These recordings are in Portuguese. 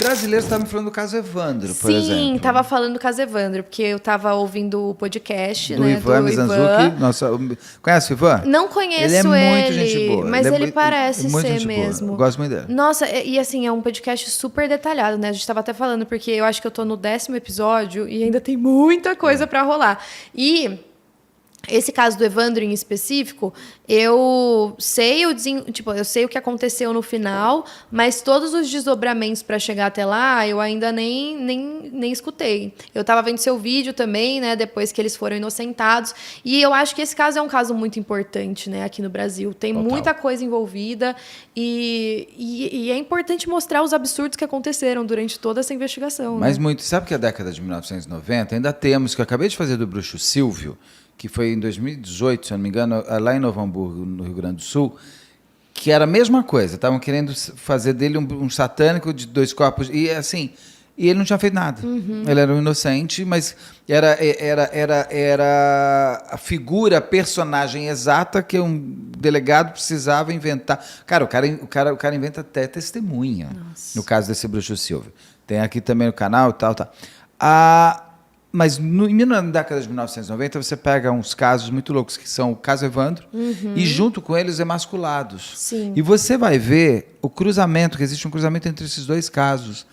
brasileiros estavam falando do caso Evandro, por exemplo. Sim, estava falando do caso Evandro, porque eu estava ouvindo o podcast, do né? Ivan Mizanzuki. Nossa, conhece o Ivan? Não conheço ele. É muito gente boa. Mas ele muito, parece muito ser gente mesmo. Boa. Gosto muito dele. Nossa, e assim, é um podcast super detalhado, né? A gente estava até falando, porque eu acho que eu tô no 10º episódio e ainda tem muita coisa para rolar. E esse caso do Evandro em específico, eu sei o que aconteceu no final, mas todos os desdobramentos para chegar até lá, eu ainda nem escutei. Eu estava vendo seu vídeo também, né, depois que eles foram inocentados, e eu acho que esse caso é um caso muito importante, né, aqui no Brasil. Tem Total. muita coisa envolvida e é importante mostrar os absurdos que aconteceram durante toda essa investigação. Mas né? muito. Sabe que a década de 1990 ainda temos, que eu acabei de fazer do Bruxo Silvio, que foi em 2018, se eu não me engano, lá em Novo Hamburgo, no Rio Grande do Sul, que era a mesma coisa. Estavam querendo fazer dele um satânico de 2 corpos. E assim, e ele não tinha feito nada. Uhum. Ele era um inocente, mas era a figura, a personagem exata que um delegado precisava inventar. Cara, o cara inventa até testemunha. Nossa. No caso desse Bruxo Silvio. Tem aqui também no canal e tal. Mas na década de 1990 você pega uns casos muito loucos, que são o caso Evandro, e junto com eles Emasculados. Sim. E você vai ver o cruzamento, que existe um cruzamento entre esses dois casos.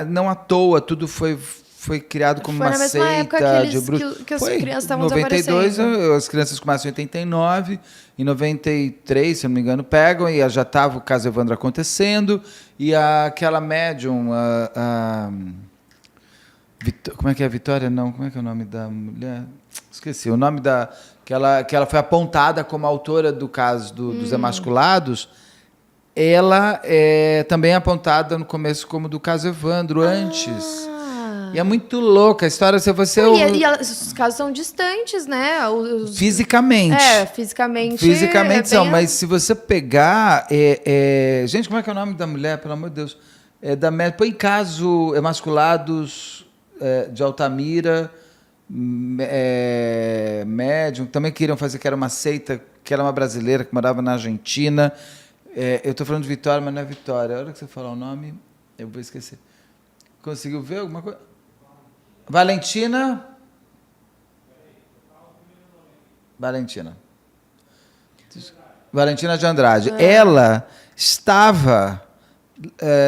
Não à toa, tudo foi criado como foi uma na mesma época que as crianças estavam desaparecendo. Em 92, as crianças começam em 89, em 93, se eu não me engano, pegam, e já estava o caso Evandro acontecendo, e aquela médium... como é que é a Vitória? Não, como é que é o nome da mulher? Esqueci. O nome da... Que ela foi apontada como autora do caso dos Emasculados. Ela também é apontada no começo como do caso Evandro, antes. E é muito louca a história. Se você os casos são distantes, né? Fisicamente. Fisicamente. Fisicamente são, mas se você pegar... Gente, como é que é o nome da mulher? Pelo amor de Deus. Põe caso Emasculados... de Altamira, médium, também queriam fazer, que era uma seita, que era uma brasileira que morava na Argentina. Eu estou falando de Vitória, mas não é Vitória. A hora que você falar o nome, eu vou esquecer. Conseguiu ver alguma coisa? Valentina de Andrade. Ela estava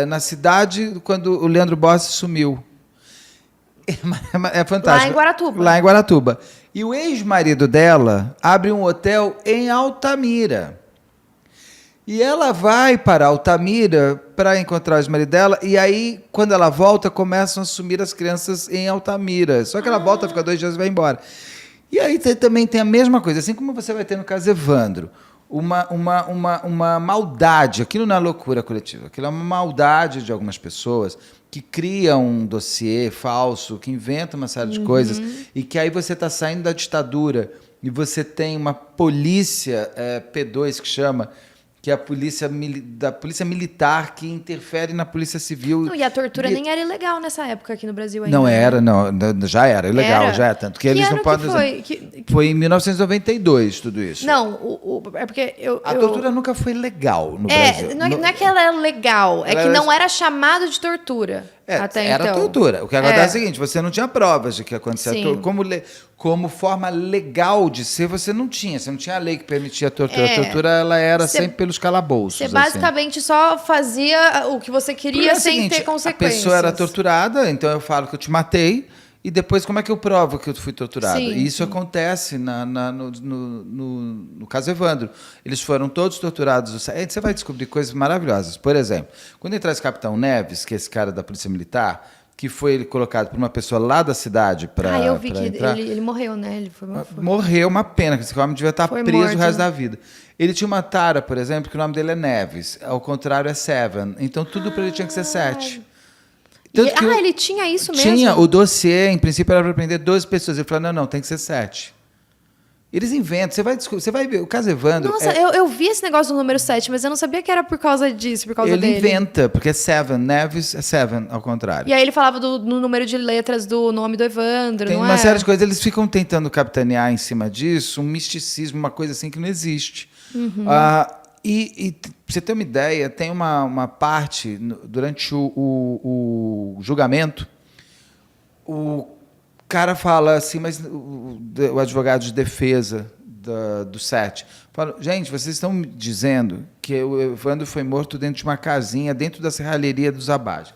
na cidade quando o Leandro Bossi sumiu. É fantástico. Lá em Guaratuba. E o ex-marido dela abre um hotel em Altamira. E ela vai para Altamira para encontrar o ex-marido dela. E aí, quando ela volta, começam a sumir as crianças em Altamira. Só que ela volta, fica 2 dias e vai embora. E aí também tem a mesma coisa. Assim como você vai ter no caso Evandro. Uma maldade. Aquilo não é loucura coletiva. Aquilo é uma maldade de algumas pessoas que cria um dossiê falso, que inventa uma série de coisas, e que aí você está saindo da ditadura e você tem uma polícia P2 que chama, que é a polícia militar que interfere na polícia civil. Não, e a tortura nem era ilegal nessa época aqui no Brasil ainda. Não era, não, já era ilegal, já é tanto que eles não podem. Foi em 1992 tudo isso. Não, é porque a tortura nunca foi legal no Brasil. Não é que ela era legal, é que não era chamado de tortura. Era tortura. O que acontece é o seguinte, você não tinha provas de que acontecia. Como forma legal de ser, você não tinha a lei que permitia a tortura. A tortura ela era sempre pelos calabouços. Você basicamente só fazia o que você queria sem ter consequências. A pessoa era torturada, então eu falo que eu te matei, e depois como é que eu provo que eu fui torturado? E isso acontece no caso Evandro. Eles foram todos torturados. Você vai descobrir coisas maravilhosas. Por exemplo, quando entrar esse Capitão Neves, que é esse cara da Polícia Militar, que foi colocado por uma pessoa lá da cidade para eu vi que entrar. Ele morreu, né? Ele morreu, uma pena, que esse homem devia estar preso morto, o resto da vida. Ele tinha uma tara, por exemplo, que o nome dele é Neves, ao contrário é Seven. Então tudo para ele tinha que ser 7. Ele tinha isso mesmo? Tinha, o dossiê, em princípio, era para prender 12 pessoas. Ele falou, não, tem que ser 7. Eles inventam, você vai ver, o caso Evandro... Nossa, eu vi esse negócio do número 7, mas eu não sabia que era por causa disso, por causa dele. Ele inventa, porque é 7, Neves é 7, ao contrário. E aí ele falava no número de letras do nome do Evandro, Tem uma série de coisas, eles ficam tentando capitanear em cima disso, um misticismo, uma coisa assim que não existe. E pra você ter uma ideia, tem uma parte, durante o julgamento, o cara fala assim, mas o advogado de defesa do Sete fala, gente, vocês estão me dizendo que o Evandro foi morto dentro de uma casinha, dentro da serralheria dos Abages.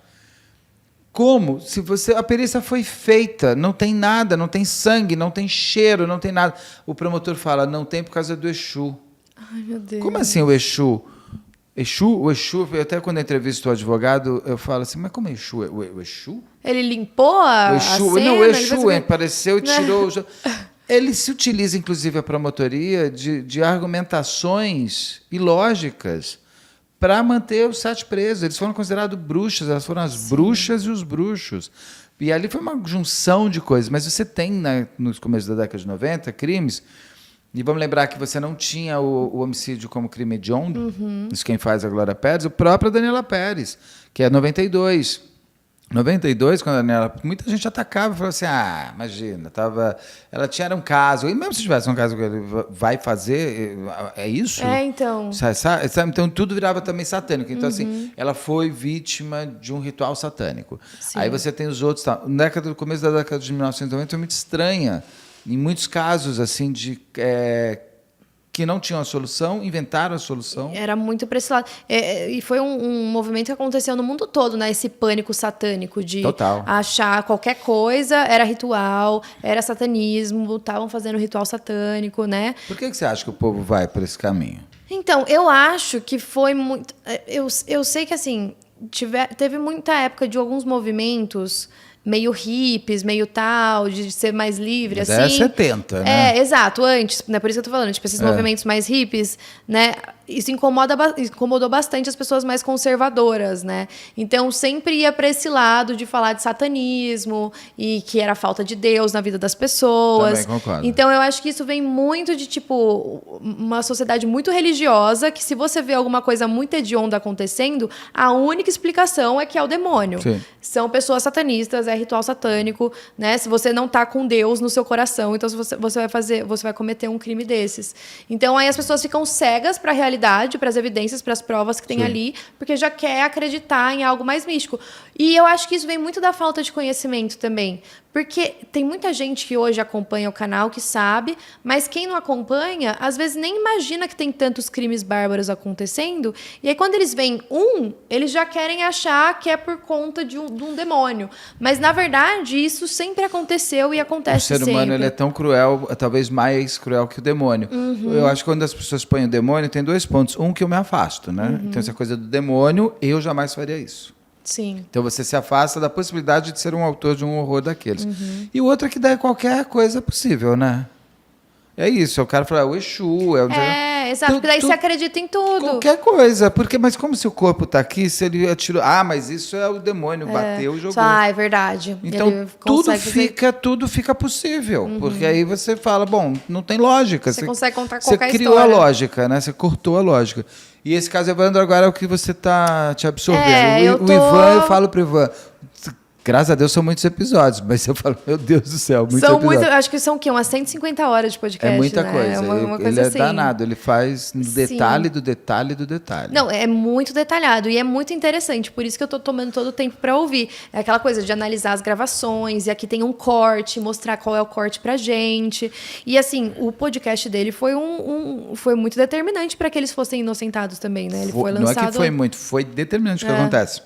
Como? Se a perícia foi feita, não tem nada, não tem sangue, não tem cheiro, não tem nada. O promotor fala, não tem por causa do Exu. Ai, meu Deus. Como assim o Exu? O Exu, até quando eu entrevisto o advogado, eu falo assim, mas como é Exu? O Exu? Ele limpou a cena? Não, o Exu apareceu e tirou... Ele se utiliza, inclusive, a promotoria de argumentações ilógicas para manter os 7 presos. Eles foram considerados bruxas, elas foram as bruxas e os bruxos. E ali foi uma junção de coisas. Mas você tem, nos começos da década de 90, crimes... E vamos lembrar que você não tinha o homicídio como crime hediondo. Isso quem faz é a Glória Pérez. O próprio Daniela Pérez, que é 92. 92, quando a Daniela... Muita gente atacava e falou assim, imagina, ela tinha um caso. E mesmo se tivesse um caso que ele vai fazer, é isso? Então. Sabe? Então, tudo virava também satânico. Então, assim, ela foi vítima de um ritual satânico. Sim. Aí você tem os outros... No começo da década de 1990 foi muito estranha. Em muitos casos, assim, que não tinham a solução, inventaram a solução. Era muito para esse lado. E foi um movimento que aconteceu no mundo todo, né? Esse pânico satânico de achar qualquer coisa era ritual, era satanismo, estavam fazendo ritual satânico, né? Por que você acha que o povo vai por esse caminho? Então, eu acho que foi muito... Eu sei que, assim, teve muita época de alguns movimentos... meio hippies, meio tal, de ser mais livre, mas assim. 70, né? Exato, antes, né? Por isso que eu tô falando, tipo, esses movimentos mais hippies, né? Isso incomodou bastante as pessoas mais conservadoras, né? Então, sempre ia para esse lado de falar de satanismo e que era falta de Deus na vida das pessoas. Também concordo. Então, eu acho que isso vem muito de, tipo, uma sociedade muito religiosa, que se você vê alguma coisa muito hedionda acontecendo, a única explicação é que é o demônio. Sim. São pessoas satanistas, é ritual satânico, né? Se você não tá com Deus no seu coração, então você vai cometer um crime desses. Então, aí as pessoas ficam cegas para a realidade, para as evidências, para as provas que tem ali, porque já quer acreditar em algo mais místico. E eu acho que isso vem muito da falta de conhecimento também. Porque tem muita gente que hoje acompanha o canal, que sabe, mas quem não acompanha, às vezes nem imagina que tem tantos crimes bárbaros acontecendo. E aí, quando eles veem eles já querem achar que é por conta de um demônio. Mas, na verdade, isso sempre aconteceu e acontece sempre. O ser humano ele é tão cruel, talvez mais cruel que o demônio. Eu acho que quando as pessoas põem o demônio, tem 2 pontos. Um, que eu me afasto, né? Então, essa coisa do demônio, eu jamais faria isso. Sim. Então você se afasta da possibilidade de ser um autor de um horror daqueles. E o outro é que dá qualquer coisa possível, né? É isso, o cara fala, o Exu... Exato, porque daí você acredita em tudo. Qualquer coisa, mas como se o corpo está aqui, se ele atirou... mas isso é o demônio, bateu e jogou. É verdade. Então, tudo fica possível, porque aí você fala, bom, não tem lógica. Você consegue contar qualquer história. Você criou a lógica, né? Você cortou a lógica. E esse caso, Evandro, agora é o que você está te absorvendo. O Ivan, eu falo para o Ivan... Graças a Deus são muitos episódios, mas eu falo, meu Deus do céu, muitos episódios. Acho que são o quê? Umas 150 horas de podcast, é muita né? coisa. É uma coisa ele assim. É danado, ele faz no detalhe do detalhe do detalhe. Não, é muito detalhado e é muito interessante, por isso que eu tô tomando todo o tempo para ouvir. É aquela coisa de analisar as gravações, e aqui tem um corte, mostrar qual é o corte pra gente. E assim, o podcast dele foi foi muito determinante para que eles fossem inocentados também, né? Ele foi lançado... Não é que foi muito, foi determinante o que acontece.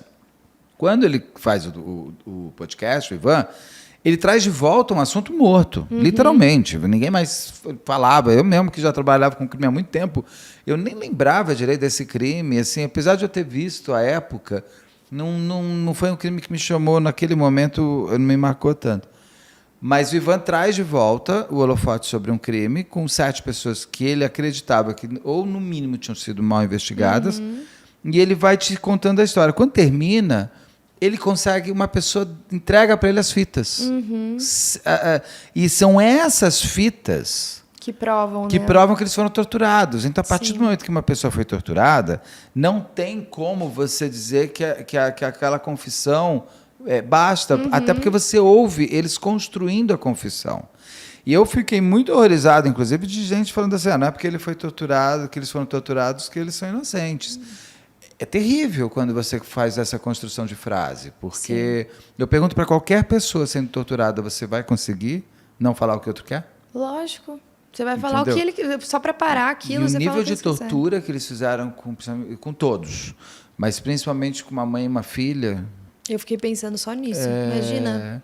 Quando ele faz o podcast, o Ivan, ele traz de volta um assunto morto, literalmente. Ninguém mais falava. Eu mesmo, que já trabalhava com crime há muito tempo, eu nem lembrava direito desse crime. Assim, apesar de eu ter visto à época, não foi um crime que me chamou naquele momento, não me marcou tanto. Mas o Ivan traz de volta o holofote sobre um crime com 7 pessoas que ele acreditava que, ou no mínimo, tinham sido mal investigadas. E ele vai te contando a história. Quando termina... ele consegue, uma pessoa entrega para ele as fitas. E são essas fitas que provam que eles foram torturados. Então, a partir do momento que uma pessoa foi torturada, não tem como você dizer que aquela confissão basta, até porque você ouve eles construindo a confissão. E eu fiquei muito horrorizado, inclusive, de gente falando assim, não é porque ele foi torturado, que eles foram torturados, que eles são inocentes. É terrível quando você faz essa construção de frase, porque eu pergunto para qualquer pessoa sendo torturada, você vai conseguir não falar o que o outro quer? Lógico. Você vai falar o que ele... Só para parar aquilo, e o nível de tortura que eles fizeram com todos, mas principalmente com uma mãe e uma filha... Eu fiquei pensando só nisso, imagina...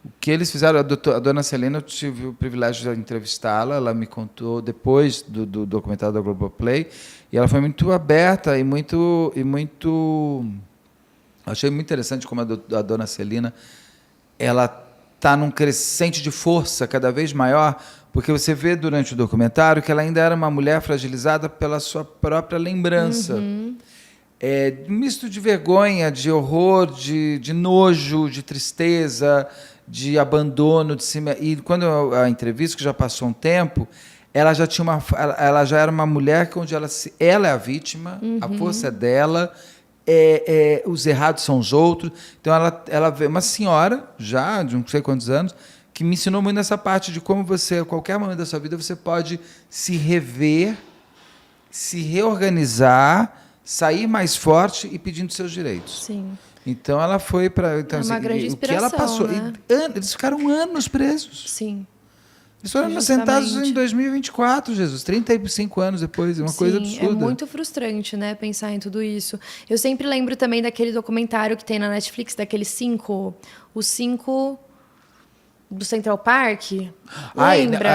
O que eles fizeram, a dona Celina, eu tive o privilégio de entrevistá-la, ela me contou depois do documentário da Globoplay, e ela foi muito aberta e muito... Achei muito interessante como a dona Celina, ela está num crescente de força cada vez maior, porque você vê durante o documentário que ela ainda era uma mulher fragilizada pela sua própria lembrança. Um misto de vergonha, de horror, de nojo, de tristeza, de abandono de si. E quando a entrevista, que já passou um tempo, ela já era uma mulher onde ela é a vítima, a força é dela, os errados são os outros. Então ela vê uma senhora, já de não sei quantos anos, que me ensinou muito nessa parte de como você, a qualquer momento da sua vida, você pode se rever, se reorganizar, sair mais forte e pedindo seus direitos. Sim. Então ela foi para... Então, uma grande inspiração, o que ela passou. Né? Eles ficaram anos presos. Sim. Eles foram sentados em 2024, Jesus, 35 anos depois, uma coisa absurda. É muito frustrante, né, pensar em tudo isso. Eu sempre lembro também daquele documentário que tem na Netflix, daqueles 5... Os 5... do Central Park, lembra?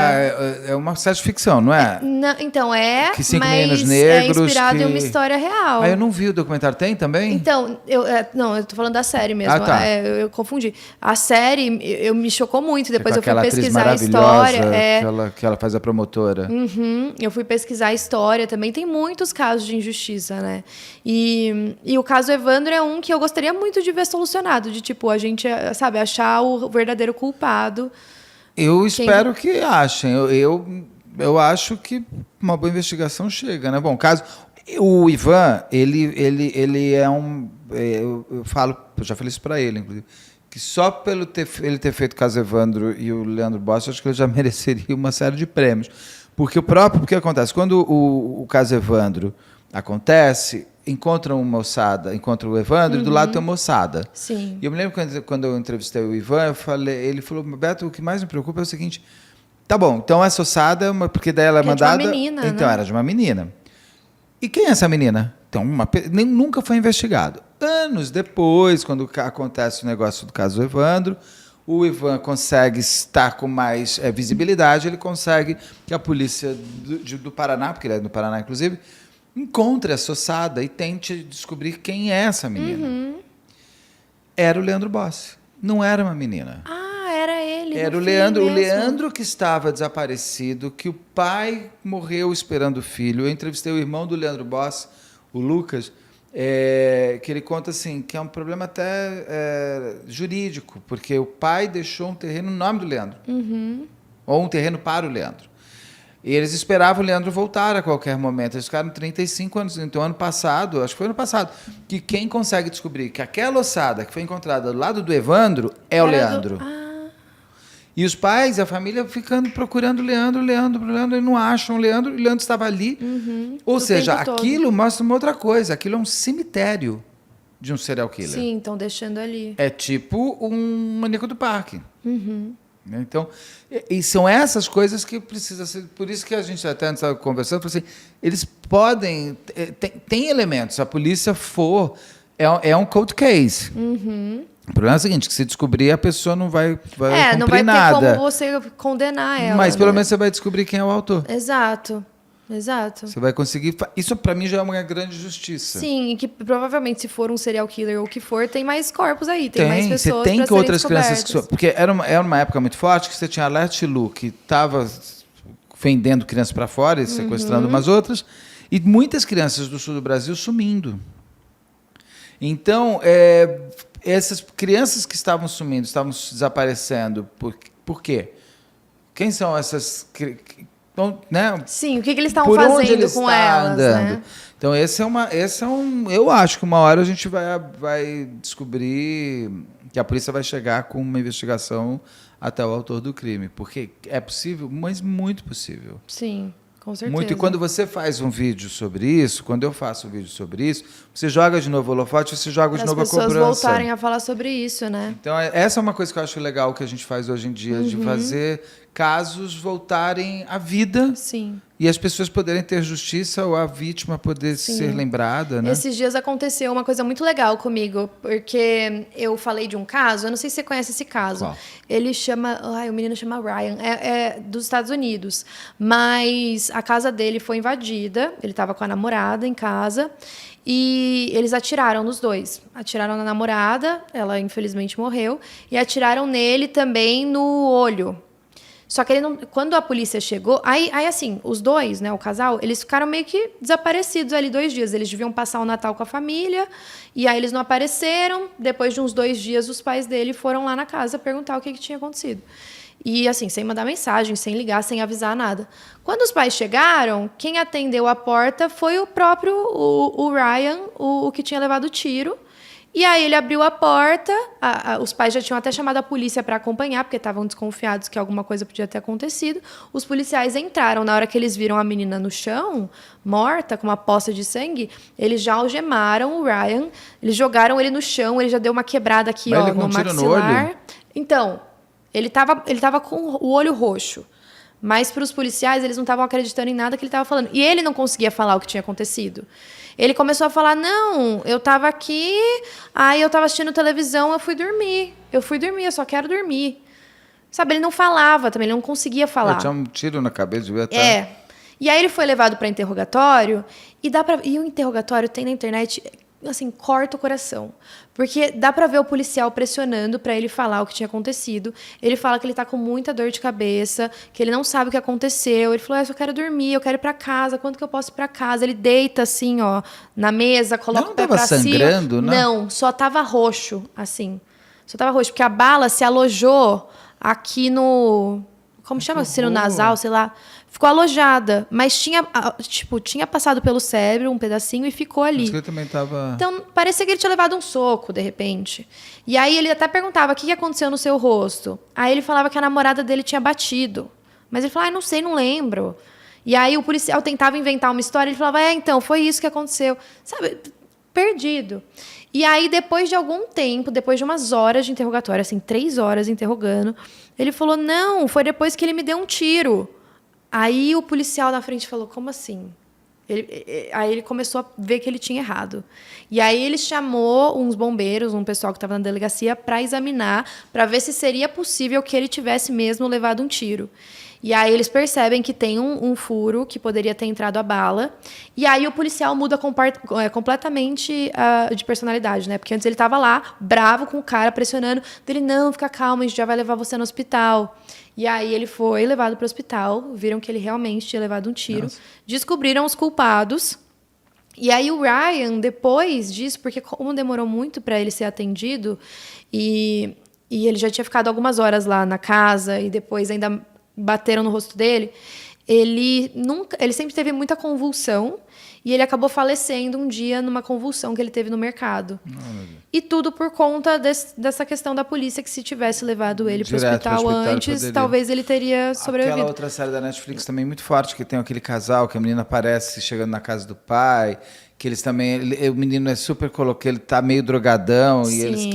É uma série de ficção, não é? Então, que 5 mas meninos negros, é inspirado em uma história real. Eu não vi o documentário, tem também? Então, eu tô falando da série mesmo, tá. Eu confundi. A série, me chocou muito, depois eu fui pesquisar a história. Que ela faz a promotora. Eu fui pesquisar a história também, tem muitos casos de injustiça, né? E o caso Evandro é um que eu gostaria muito de ver solucionado, de tipo, a gente, sabe, achar o verdadeiro culpado. Eu espero que achem. Eu acho que uma boa investigação chega, né? Bom, o Ivan, ele é um... Eu já falei isso para ele, inclusive, que só pelo ele ter feito o caso Evandro e o Leandro Bossi, acho que ele já mereceria uma série de prêmios. Porque o que acontece? Quando o caso Evandro acontece, encontra o Evandro e do lado tem uma moçada. Sim. E eu me lembro quando eu entrevistei o Ivan, ele falou, Beto, o que mais me preocupa é o seguinte, tá bom, então essa ossada, porque daí ela é mandada... de uma menina, então, né? Era de uma menina. E quem é essa menina? Então, nunca foi investigado. Anos depois, quando acontece o negócio do caso do Evandro, o Ivan consegue estar com mais visibilidade, ele consegue que a polícia do Paraná, porque ele é do Paraná, inclusive, encontre essa ossada e tente descobrir quem é essa menina. Era o Leandro Bossi. Não era uma menina. Era ele. Era o Leandro que estava desaparecido, que o pai morreu esperando o filho. Eu entrevistei o irmão do Leandro Bossi, o Lucas, que ele conta assim, que é um problema até jurídico, porque o pai deixou um terreno no nome do Leandro. Ou um terreno para o Leandro. E eles esperavam o Leandro voltar a qualquer momento. Eles ficaram 35 anos. Então, acho que foi ano passado, que quem consegue descobrir que aquela ossada que foi encontrada do lado do Evandro é o Leandro. E os pais e a família ficando procurando o Leandro, e não acham o Leandro estava ali. Ou seja, aquilo mostra uma outra coisa. Aquilo é um cemitério de um serial killer. Sim, estão deixando ali. É tipo um maníaco do parque. Então, e são essas coisas que precisam ser... Por isso que a gente até estava conversando, assim, eles podem... Tem elementos, se a polícia for... É um cold case. O problema é o seguinte, que se descobrir, a pessoa não vai cumprir não vai nada. ter como você condenar ela. Mas pelo menos você vai descobrir quem é o autor. Exato. Você vai conseguir... Isso, para mim, já é uma grande justiça. Sim, e que provavelmente, se for um serial killer ou o que for, tem mais corpos aí, tem mais pessoas você tem para que outras serem crianças... Porque era uma época muito forte que você tinha a Alerte Lu, que estava vendendo crianças para fora e sequestrando umas outras, e muitas crianças do sul do Brasil sumindo. Então, essas crianças que estavam sumindo, estavam desaparecendo, por quê? Quem são essas... Então, né? Sim, o que eles estavam fazendo com elas, né? Então, eu acho que uma hora a gente vai descobrir que a polícia vai chegar com uma investigação até o autor do crime. Porque é possível, mas muito possível. Sim, com certeza. Muito. E quando você faz um vídeo sobre isso, quando eu faço um vídeo sobre isso, você joga de novo o holofote, você joga de novo a cobrança. As pessoas voltarem a falar sobre isso, né? Então, essa é uma coisa que eu acho legal que a gente faz hoje em dia, de fazer casos voltarem à vida. Sim. E as pessoas poderem ter justiça ou a vítima poder ser lembrada, né? Esses dias aconteceu uma coisa muito legal comigo, porque eu falei de um caso, eu não sei se você conhece esse caso. Qual? Ele chama... o menino chama Ryan, é dos Estados Unidos. Mas a casa dele foi invadida, ele estava com a namorada em casa, e eles atiraram nos dois. Atiraram na namorada, ela infelizmente morreu, e atiraram nele também no olho. Só que ele não, quando a polícia chegou... Aí, assim, os dois, né, o casal, eles ficaram meio que desaparecidos ali 2 dias. Eles deviam passar o Natal com a família, e aí eles não apareceram. Depois de uns 2 dias, os pais dele foram lá na casa perguntar o que tinha acontecido. E, assim, sem mandar mensagem, sem ligar, sem avisar nada. Quando os pais chegaram, quem atendeu a porta foi o próprio o Ryan, o que tinha levado o tiro. E aí ele abriu a porta, os pais já tinham até chamado a polícia para acompanhar, porque estavam desconfiados que alguma coisa podia ter acontecido. Os policiais entraram, na hora que eles viram a menina no chão, morta, com uma poça de sangue, eles já algemaram o Ryan, eles jogaram ele no chão, ele já deu uma quebrada aqui, no maxilar. No olho? Então, ele tava com o olho roxo. Mas para os policiais, eles não estavam acreditando em nada que ele estava falando. E ele não conseguia falar o que tinha acontecido. Ele começou a falar, não, eu estava aqui, aí eu estava assistindo televisão, eu fui dormir, eu só quero dormir. Sabe, ele não falava também, ele não conseguia falar. Tinha um tiro na cabeça, devia estar... E aí ele foi levado para interrogatório, e o interrogatório tem na internet... assim, corta o coração. Porque dá pra ver o policial pressionando pra ele falar o que tinha acontecido. Ele fala que ele tá com muita dor de cabeça, que ele não sabe o que aconteceu. Ele falou, eu só quero dormir, eu quero ir pra casa, quanto que eu posso ir pra casa? Ele deita, assim, na mesa, coloca o pé pra cima. Não tava sangrando, né? Não, só tava roxo, assim. Só tava roxo, porque a bala se alojou aqui no... Como chama? Sino nasal, sei lá. Ficou alojada, mas tinha passado pelo cérebro um pedacinho e ficou ali. Ele também tava... Então, parecia que ele tinha levado um soco, de repente. E aí ele até perguntava, o que aconteceu no seu rosto? Aí ele falava que a namorada dele tinha batido. Mas ele falava, não sei, não lembro. E aí o policial tentava inventar uma história, ele falava, então, foi isso que aconteceu. Sabe, perdido. E aí, depois de algum tempo, depois de umas horas de interrogatório, assim, 3 horas interrogando, ele falou, não, foi depois que ele me deu um tiro. Aí o policial na frente falou, como assim? Aí ele começou a ver que ele tinha errado. E aí ele chamou uns bombeiros, um pessoal que estava na delegacia, para examinar, para ver se seria possível que ele tivesse mesmo levado um tiro. E aí eles percebem que tem um furo que poderia ter entrado a bala. E aí o policial muda completamente de personalidade, né? Porque antes ele estava lá, bravo com o cara, pressionando. Ele, não, fica calma, a gente já vai levar você no hospital. E aí ele foi levado para o hospital, viram que ele realmente tinha levado um tiro. Nossa. Descobriram os culpados. E aí o Ryan, depois disso, porque como demorou muito para ele ser atendido, e ele já tinha ficado algumas horas lá na casa, e depois ainda bateram no rosto dele, ele sempre teve muita convulsão, e ele acabou falecendo um dia numa convulsão que ele teve no mercado. E tudo por conta dessa questão da polícia, que se tivesse levado ele para o hospital antes, talvez ele teria sobrevivido. Aquela outra série da Netflix também muito forte, que tem aquele casal, que a menina aparece chegando na casa do pai, que eles também... o menino é super colocado, ele tá meio drogadão, Sim. E eles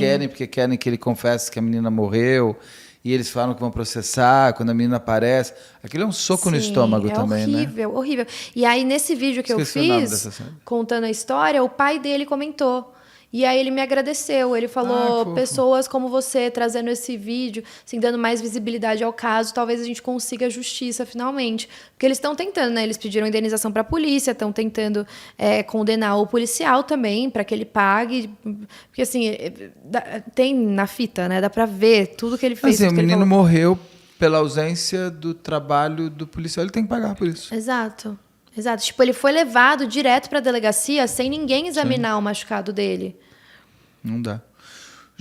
querem que ele confesse que a menina morreu. E eles falam que vão processar, quando a menina aparece. Aquilo é um soco no estômago também, né? Horrível, horrível. E aí, nesse vídeo que eu fiz, contando a história, o pai dele comentou. E aí ele me agradeceu, ele falou, pessoas como você trazendo esse vídeo, assim, dando mais visibilidade ao caso, talvez a gente consiga justiça finalmente. Porque eles estão tentando, né? Eles pediram indenização para a polícia, estão tentando condenar o policial também, para que ele pague. Porque assim, tem na fita, né? Dá para ver tudo que ele fez. Assim, o menino morreu pela ausência do trabalho do policial, ele tem que pagar por isso. Exato. Tipo, ele foi levado direto para a delegacia sem ninguém examinar o machucado dele. Não dá.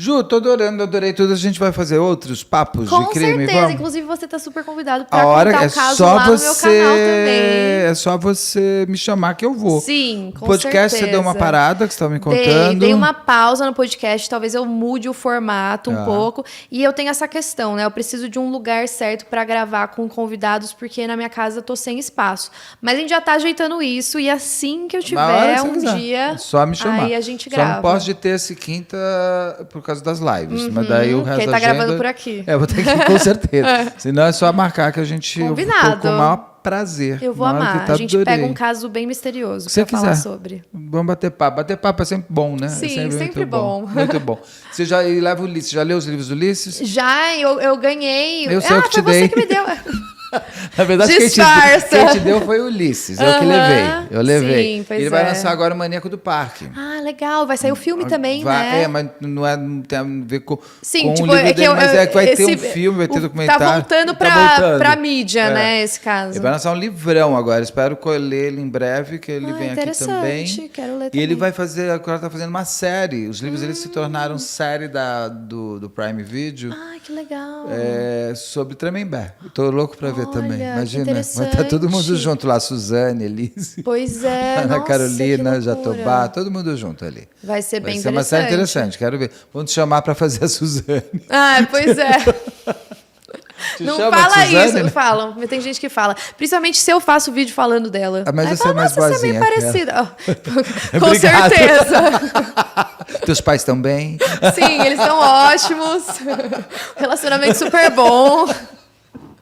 Ju, tô adorando, adorei tudo. A gente vai fazer outros papos de crime. Com certeza, vamos? inclusive você tá super convidado para contar o caso lá no meu canal também. É só você me chamar que eu vou. Sim, com certeza. O podcast você deu uma parada que você estava me contando. Dei uma pausa no podcast, talvez eu mude o formato um pouco. E eu tenho essa questão, né? Eu preciso de um lugar certo para gravar com convidados, porque na minha casa eu tô sem espaço. Mas a gente já tá ajeitando isso e assim que eu tiver um dia, só me chamar. aí a gente grava. Só não posso de terça e quinta por causa das lives, mas daí o resto quem da tá agenda... gravando por aqui. Vou ter que ir com certeza. Senão é só marcar que a gente... Combinado. Eu vou com o maior prazer. Eu vou amar. A gente pega um caso bem misterioso pra falar sobre. Vamos bater papo. Bater papo é sempre bom, né? Sim, sempre bom. Muito bom. Você já leva o Ulisses? Já leu os livros do Ulisses? Já, eu ganhei. Eu sei o que te dei. Você que me deu. Na verdade, quem te deu foi o Ulisses. Eu que levei. Eu levei. Sim, pois Ele vai lançar agora o Maníaco do Parque. Ah, legal. Vai sair o filme também, né? Mas não tem a ver com, sim, com tipo, o livro dele, mas que vai ter um esse, filme, vai ter documentário. Tá voltando pra mídia, né, esse caso. Ele vai lançar um livrão agora. Espero ler ele em breve, que ele venha aqui também. Quero ler e também. ele vai fazer, agora tá fazendo uma série. Os livros eles se tornaram série do Prime Video. Ah, que legal. Sobre Tremembé. Tô louco pra ver também. Imagina, vai interessante. estar todo mundo junto lá. Suzane, Elise. Pois é. Ana nossa, Carolina, Jatobá, todo mundo junto ali. Vai ser bem interessante. Vai ser uma série interessante, quero ver. Vamos te chamar para fazer a Suzane. Ah, pois é. Não fala isso, né? falam. Tem gente que fala. Principalmente se eu faço vídeo falando dela. Mas você é mais boazinha. Você é meio parecida. Com Obrigado. certeza. Teus pais estão bem? Sim, eles são ótimos. Relacionamento super bom.